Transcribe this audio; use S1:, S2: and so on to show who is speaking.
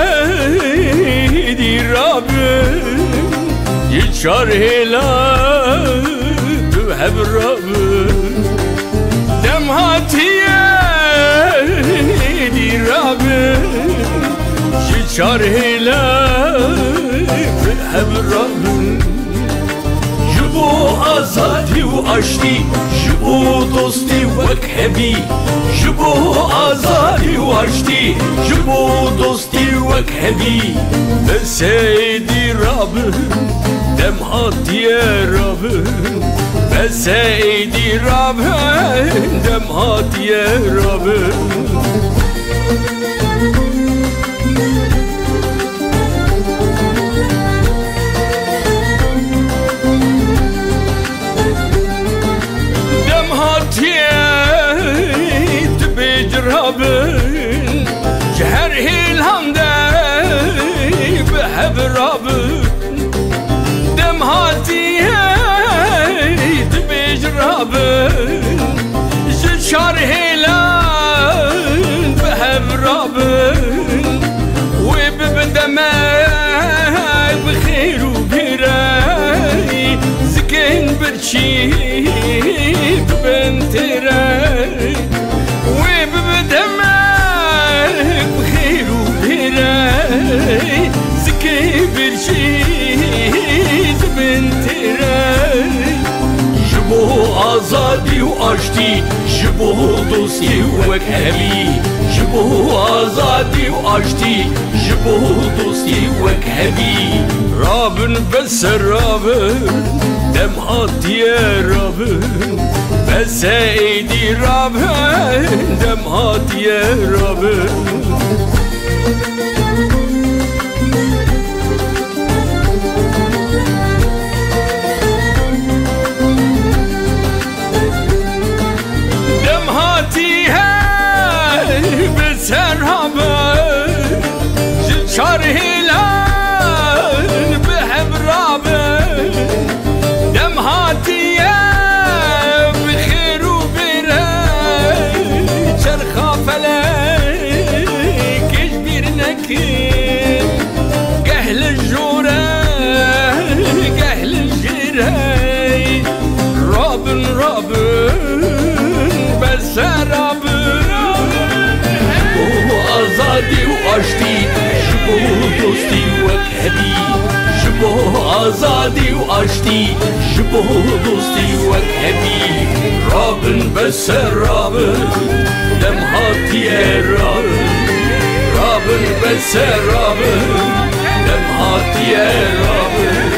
S1: هاتیدی رابن یچار هلا تو هب رابن دم هاتیدی رابن یچار هلا تو هب رابن جبو آزادی و عشتی جبو دوستی وک هبی جبو آزادی و عشتی جبو دوستی وک هبی بسیدی رابن دم هاتی رابن بسیدی رابن دم هاتی رابن رابن جهر هیلهم ده بحب رابن دم هاتی تبیج رابن جشار هیلان بحب رابن وببدمه بخير وبراي زكين برشي بنتراي دمك بخير وبراي زكي برشيد بنتراي جبو آزادي وعشتي جبو دوستي وكهبي جبو آزادي وعشتي جبو دوستي وكهبي رابن بس رابن دم هاتي رابن بس ايدي رابن دم هاتي رابن دم هاتي بس رابن جشار هلال بحب رابن دم هاتي قهل الجورة قهل الجراي رابن رابن بس رابن جبو آزادي وعشتي جبو دوستي وكهبي جبو آزادي وعشتي جبو دوستي وكهبي رابن بس رابن دم هاتي رابن رابن بس رابن دم هاتي رابن